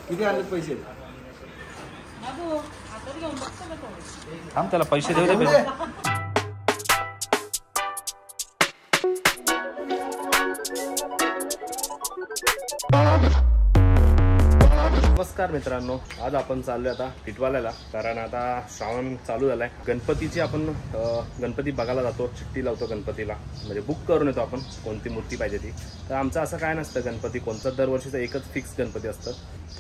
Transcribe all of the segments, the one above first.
किती आले पैसे? थांब त्याला पैसे देऊ दे. नमस्कार मित्रांनो, आज आपण चाललोय आता टिटवाल्याला, कारण आता श्रावण चालू झालाय. गणपतीची आपण गणपती बघायला जातो, चिठ्ठी लावतो गणपतीला, म्हणजे बुक करून येतो आपण कोणती मूर्ती पाहिजे ती. तर आमचं असं काय नसतं, गणपती कोणता दरवर्षीचा एकच फिक्स गणपती असतं.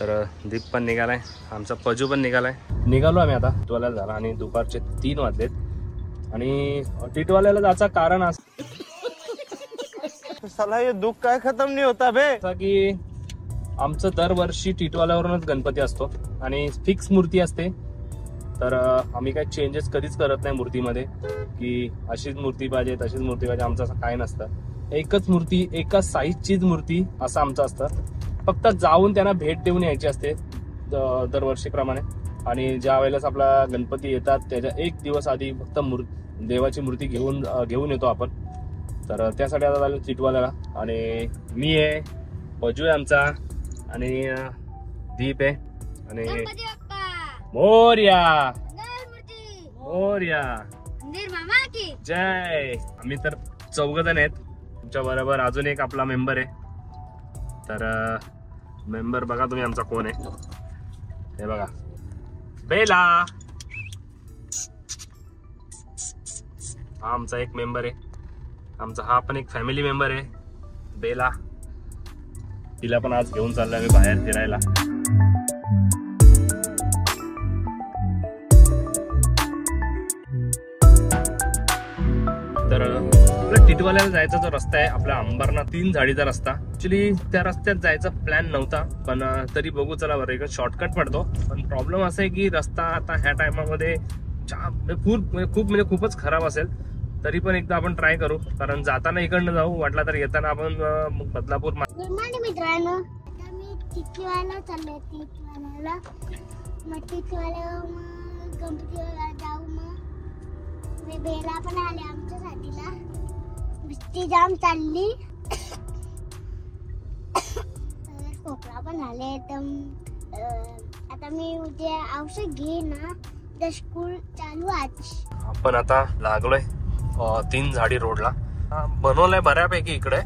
तर दीप पण निघालाय, आमचा पजू पण निघालाय. निघालो आम्ही आता टिटवाल्याला झाला आणि दुपारचे 3 वाजलेत. आणि टिटवाल्याला जायचं कारण असं साला हे दुःख काय खतम नाही होता बे, की आमचं दरवर्षी टिटवाल्यावरूनच गणपती असतो आणि फिक्स मूर्ती असते. तर आम्ही काही चेंजेस कधीच करत नाही मूर्तीमध्ये, की अशीच मूर्ती पाहिजे तशीच मूर्ती पाहिजे. आमचं असं काय नसतं. एकच मूर्ती, एकाच साईजचीच मूर्ती असं आमचं असतं. फक्त जाऊन त्यांना भेट देऊन यायची असते दरवर्षीप्रमाणे. आणि ज्या वेळेलाच आपला गणपती येतात त्याच्या 1 दिवस आधी फक्त देवाची मूर्ती घेऊन येतो आपण. तर त्यासाठी आता झालं टिटवाल्याला. आणि मी आहे, पजू आहे आमचा, आणि दीप आहे, आणि मोरया मोरया जय. आम्ही तर 4 जण आहेत. तुमच्या बरोबर अजून एक आपला मेंबर आहे. तर मेंबर बघा तुम्ही आमचा कोण आहे, हे बघा, बेला. हा आमचा एक मेंबर आहे. आमचा हा पण एक फॅमिली मेंबर आहे, बेला. तिला पण आज घेऊन चाललोय आम्ही बाहेर फिरायला. तर आपल्या टिटवाल्याला जायचा जो रस्ता आहे, आपल्या अंबरनाथ 3 झाडीचा रस्ता. ऍक्च्युली त्या रस्त्यात जायचा प्लॅन नव्हता, पण तरी बघू चला बरं, एक शॉर्टकट पडतो. पण प्रॉब्लेम असा आहे की रस्ता आता ह्या टायमामध्ये खूपच खराब असेल. तरी पण एकदा आपण ट्राय करू, कारण जाताना इकडनं जाऊ, वाटला तर येताना आपण बदलापूर. गुड मॉर्निंग मित्रांनो, आता मी टिटवाला चाललोय. टिटवाला गणपती जाऊ. मग बेला पण आले आमच्या साथीला. ती जाम चालली, खोकला पण आले. तर आता मी उद्या औषध घेईन ना, तर स्कूल चालू आज. आपण आता लागलोय 3 झाडी रोडला. बनवलाय बऱ्यापैकी इकडे,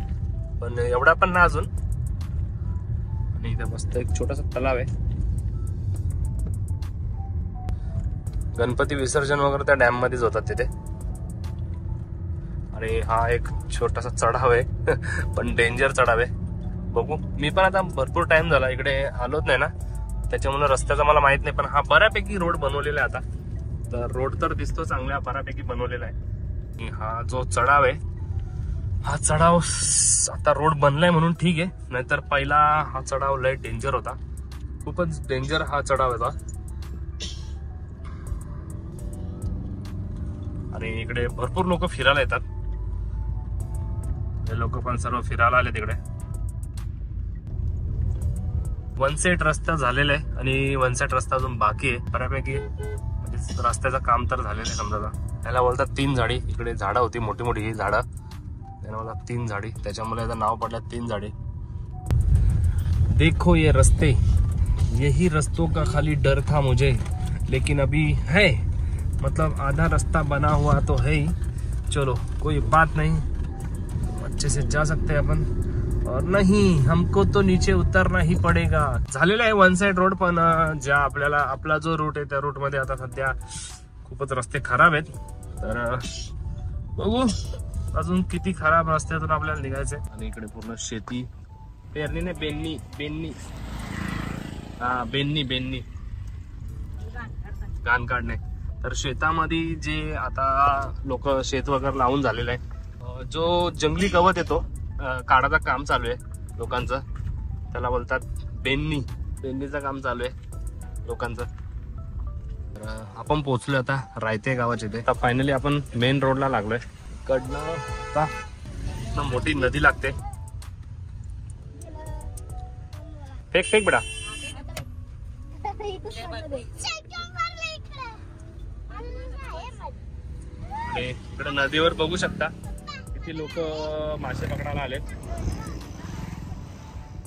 पण एवढा पण ना अजून. आणि इथे मस्त एक छोटासा तलाव आहे. गणपती विसर्जन वगैरे त्या डॅम मध्येच होतात तिथे. आणि हा एक छोटासा चढाव आहे पण डेंजर चढाव आहे. बघू, मी पण आता भरपूर टाइम झाला इकडे आलोच नाही ना, त्याच्यामुळे रस्त्याचा मला माहित नाही. पण हा बऱ्यापैकी रोड बनवलेला आहे आता. तर रोड तर दिसतो चांगल्या बऱ्यापैकी बनवलेला आहे. हा जो चढाव आहे, हा चढाव आता रोड बनलाय म्हणून ठीक आहे, नाहीतर पहिला हा चढाव लय डेंजर होता. खूपच डेंजर हा चढाव होता. आणि इकडे भरपूर लोक फिरायला येतात. हे लोक पण सर्व फिरायला आले तिकडे. 1 सेट रस्ता झालेला आहे आणि 1 सेट रस्ता अजून बाकी आहे बऱ्यापैकी. म्हणजे रस्त्याचं काम तर झालेलं आहे समजा. त्याला बोलतात 3 झाडी. इकडे झाडं होती मोठी मोठी, ही झाडं, त्याला बोलतात 3 झाडी, त्याच्यामुळे याचं नाव पडलं 3 झाडी. देखो ये रस्ते, यही रस्तों का खाली डर था मुझे, लेकिन अभी है, मतलब आधा रास्ता बना हुआ तो है ही. चलो कोई बात नहीं, अच्छे से जा सकते हैं अपन. और नहीं, हमको तो नीचे उतरना ही पडेगा. झालेला आहे 1 साइड रोड, पण ज्या आपला जो रूट आहे त्या रूट मध्ये आता सध्या खूपच रस्ते खराब आहेत. तर बघू अजून किती खराब रस्त्यातून आपल्याला निघायचंय. आणि इकडे पूर्ण शेती, पेरणी नाही, बेन्नी बेन्नी घाण काढणे. तर शेतामध्ये जे आता लोक शेत वगैरे लावून झालेलं आहे, जो जंगली गवत येतो, काढाचं काम चालू आहे लोकांचं. त्याला बोलतात बेन्नीचं काम चालू आहे लोकांचं. तर आपण पोहोचलोय आता रायते गावाच्या इथे. आता फायनली आपण मेन रोडला लागलोय. कडनं आता मोठी नदी लागते. फेक बेटा. इकडे नदीवर बघू शकता किती लोक मासे पकडायला आलेत.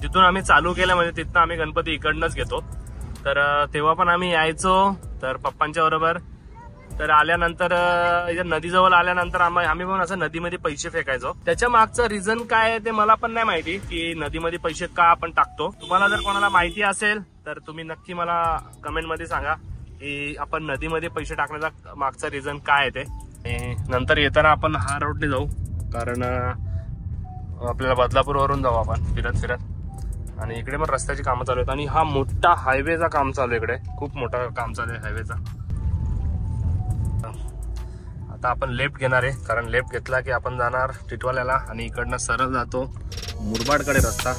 जिथून आम्ही चालू केलं म्हणजे तिथनं आम्ही गणपती इकडनंच घेतो. तर तेव्हा पण आम्ही यायचो तर पप्पांच्या बरोबर. तर आल्यानंतर नदीजवळ आल्यानंतर आम्ही पण असं नदीमध्ये पैसे फेकायचो. त्याच्या मागचं रिझन काय आहे ते मला पण नाही माहिती की नदीमध्ये पैसे का आपण टाकतो. तुम्हाला जर कोणाला माहिती असेल तर तुम्ही नक्की मला कमेंट मध्ये सांगा की आपण नदीमध्ये पैसे टाकण्याचा मागचं रिझन काय आहे ते. नंतर येताना आपण हा रोडने जाऊ कारण आपल्याला बदलापूर वरून जाऊ आपण फिरत फिरत. आणि इकडे पण रस्त्याची कामं चालू आहेत आणि हा मोठा हायवेचा काम चालू आहे. इकडे खूप मोठा काम चालू आहे हायवेचा. आता आपण लेफ्ट घेणार आहे कारण लेफ्ट घेतला की आपण जाणार टिटवाल्याला आणि इकडनं सरळ जातो मुरबाडकडे रस्ता.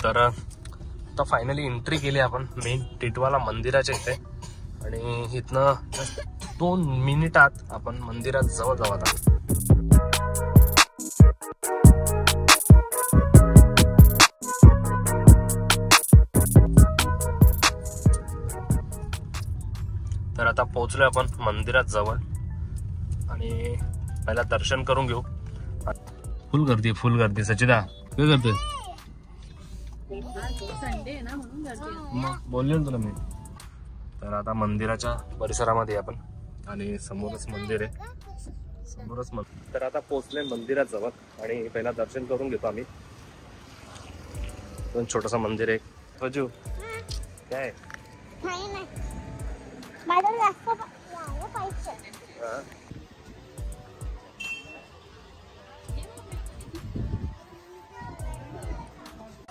तर आता फायनली एंट्री केली आपण मेन टिटवाला मंदिराच्या इथे आणि इथनं 2 मिनिटात आपण मंदिरात जवळ जाऊ. आता तर आता पोहोचलोय आपण मंदिरात जवळ आणि पहिला दर्शन करून घेऊ. फुल गर्दी सचिदा काय करतोय मग बोलले ना तुला मी. तर आता मंदिराच्या परिसरामध्ये आपण आणि समोरच मंदिर आहे समोरच तर आता पोहोचले मंदिरात जवळ आणि पहिला दर्शन करून घेतो आम्ही. छोटस मंदिर आहे. सजू काय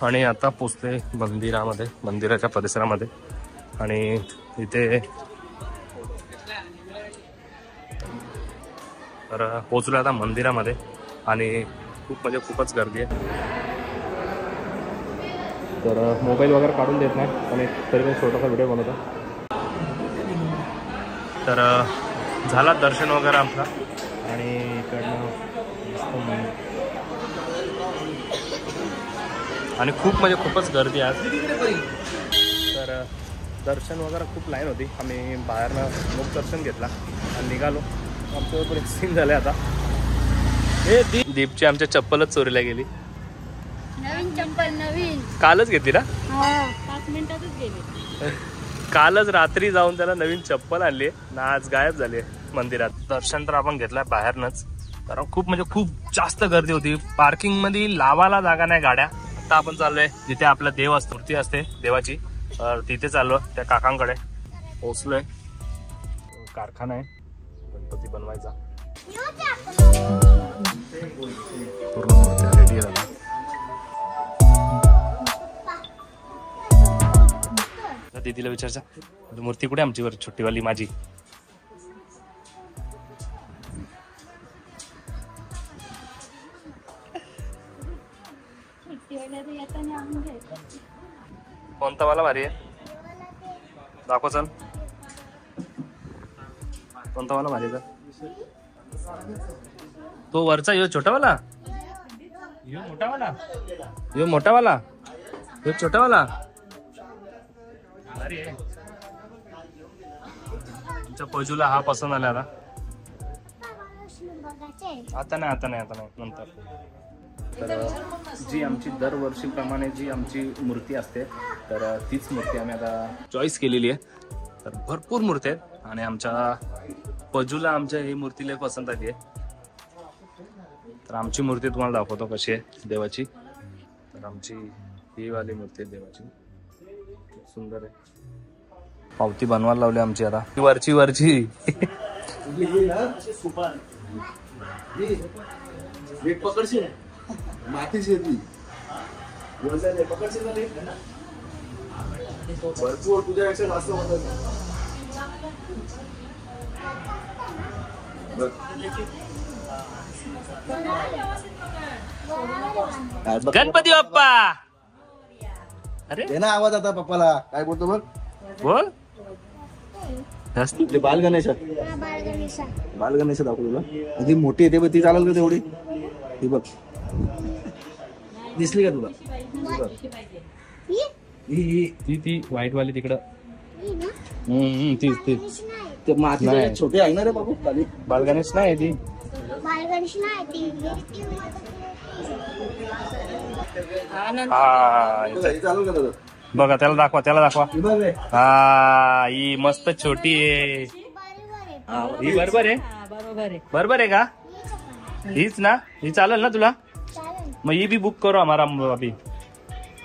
आणि आता पोचले मंदिरामध्ये मंदिराच्या परिसरामध्ये आणि इथे तर पोचलो आता मंदिरामध्ये आणि खूपच गर्दी आहे. तर मोबाईल वगैरे काढून देत नाही आणि तरी मी छोटासा व्हिडिओ बनवतो. तर झाला दर्शन वगैरे आपला आणि इकडनं आणि खूपच गर्दी आज. तर दर्शन वगैरे खूप लाईन होती. आम्ही बाहेरनं लोक दर्शन घेतला आणि निघालो. आमच्याबरोबर एक सीन झाले आता. हे दीपची आमच्या चप्पलच चोरीला गेली. नवीन चप्पल नवीन कालच घेतली ना 5 मिनिटातच गेली. कालच रात्री जाऊन त्याला नवीन चप्पल आणली ना आज गायब झाली मंदिरात. दर्शन तर आपण घेतलंय बाहेरनच कारण खूप जास्त गर्दी होती. पार्किंग मध्ये लावायला जागा नाही गाड्या. आता आपण चाललोय जिथे आपला देव असतो मूर्ती असते देवाची तिथे चाललो त्या काकांकडे पोहोचलोय. कारखाना आहे गणपती बनवायचा. पूर्ण मूर्ती रेडी झाला. दीदीला विचारचा मूर्ती कुठे आमची वर छोटीवाली माझी. कोणता वाला भारी आहे दाखव चल. कोणता वाला भारी आहे तो वरचा यो छोटावाला यो मोठावाला यो मोठावाला यो छोटावाला भारी आहे. तुमच्या पजूला हा पसंत आला आता नाही नंतर. तर जी आमची दरवर्षीप्रमाणे जी आमची मूर्ती असते तर तीच मूर्ती आम्ही आता चॉईस केलेली आहे. तर भरपूर मूर्ती आहेत आणि आमच्या पजूला आमच्या ही मूर्ती लय पसंत आली आहे. तर आमची मूर्ती तुम्हाला दाखवतो कशी आहे देवाची. तर आमची ही वाली मूर्ती आहे देवाची सुंदर आहे. पावती बनवायला लावली आमची आता वरची पकडशील माती शेती पकडशील ना भरपूर तुझ्यापेक्षा जास्त होत. गणपती बाप्पा. अरे दे ना आवाज आता पप्पाला. काय बोलतो बघ बोल. बाल गणेश दाखव तुला. ती मोठी येते ती चालेल का तेवढी. ती बघ दिसली का तुला. ती व्हाईट वाली तिकडं तीच तीच गणेश नाही ते माती नाही. छोटे आहे ना रे बाबू खाली. बालगणेश नाही ती. बालगणेश नाही ती ती हा हे चालू का दादा? बघा त्याला दाखवा हे बघ रे. हा ही मस्त छोटी आहे. बरोबर आहे ही बरोबर आहे बरोबर आहे का? हीच ना ही चालेल ना तुला? चालेल मग ही बी बुक करू आम्हाला अभी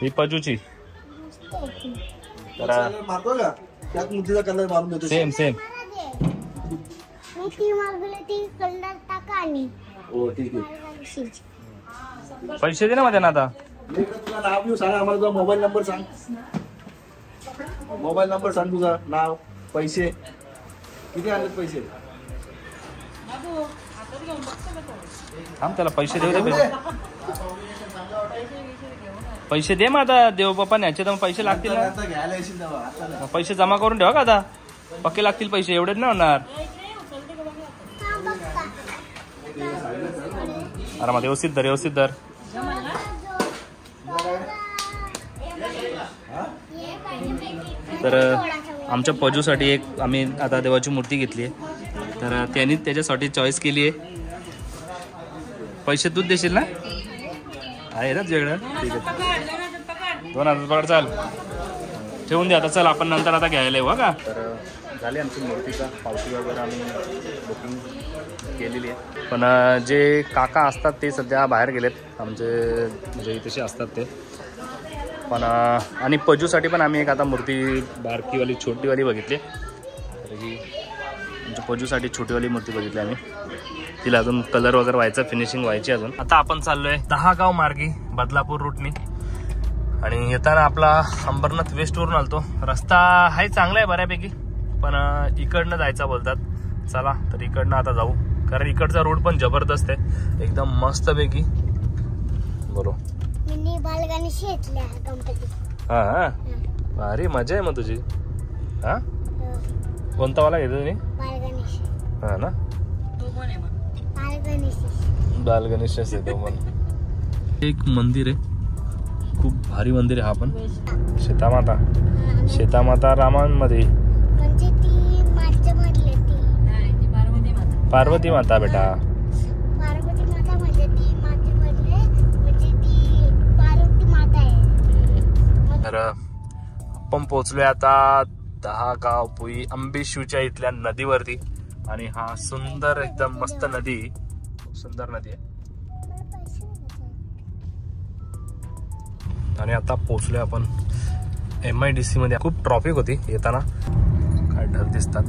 ही पजूची. मस्त आहे ती. तर चालेल, मारतो का त्यात मुठीचा कलर मारून देतो. Same same. मला दे. मी ती मागवली ती कलर टाका आणि हो ठीक आहे. बालगणेशची. पैसे दे ना माझ्या ना आता. मी इकडे तुला नाव घेऊ सांग, आम्हाला तुझा मोबाईल नंबर सांग. मोबाईल नंबर सांग, तुझा नाव, पैसे किती आणलेत पैसे. थांब त्याला पैसे देऊ दे. पैसे दे मग आता देव बाप्पा न्याचे तर मग पैसे लागतील ना. आता घ्यायला येशील तेव्हा, आता नाही. मग पैसे जमा करून ठेवा का आता. पक्के लागतील पैसे एवढेच नाही होणार. हा बघता. आरामात व्यवस्थित धर. तर आमच्या पजूसाठी एक आम्ही आता देवाची मूर्ती घेतली आहे. तर त्यांनी त्याच्यासाठी चॉईस केली आहे. पैसे तूच देशील ना? आहे ना तुझ्याकडं? ठीक आहे 2000 पकड. चाल ठेवून दे आता. चल आपण नंतर आता घ्यायला येऊ का. तर झाली आमची मूर्तीचा पावती वगैरे आम्ही बुकिंग केलेली आहे. पण जे काका असतात ते सध्या बाहेर गेलेत आमचे, म्हणजे इथे असतात ते पण. आणि पजूसाठी पण आम्ही एक आता मूर्ती बारकीवाली छोटीवाली बघितली. तर ही आमच्या पजूसाठी छोटीवाली मूर्ती बघितली आम्ही. तिला अजून कलर वगैरे व्हायचं, फिनिशिंग व्हायची अजून. आता आपण चाललोय 10 गाव मार्गी बदलापूर रूटनी. आणि येताना आपला अंबरनाथ वेस्टवरून आलतो. रस्ता आहे चांगला आहे बऱ्यापैकी, पण इकडनं जायचा बोलतात. चला तर इकडनं आता जाऊ, कारण इकडचा रोड पण जबरदस्त आहे एकदम मस्तपैकी. बोलो मी बालगणेश घेतल्या गणपती. हा भारी मजा आहे मग तुझी. हा कोणता वाला घेतो तुम्ही? बालगणेश. हा ना बालगणेश येतो पण. एक मंदिर आहे, खूप भारी मंदिर आहे हा पण. सीतामाता रामांमध्ये म्हणजे ती माझ्या मधली ती पार्वती माता बेटा. पार्वती माता म्हणजे ती माझ्या मधले, म्हणजे ती पार्वती माता आहे. तर आपण पोहोचलोय आता 10 गाव पुई अंबेशिवच्या इथल्या नदीवरती. आणि हा सुंदर एकदम मस्त नदी, सुंदर नदी आहे. आणि आता पोहोचलोय आपण MIDC मध्ये. खूप ट्रॉफिक होती येताना, काय ढग दिसतात.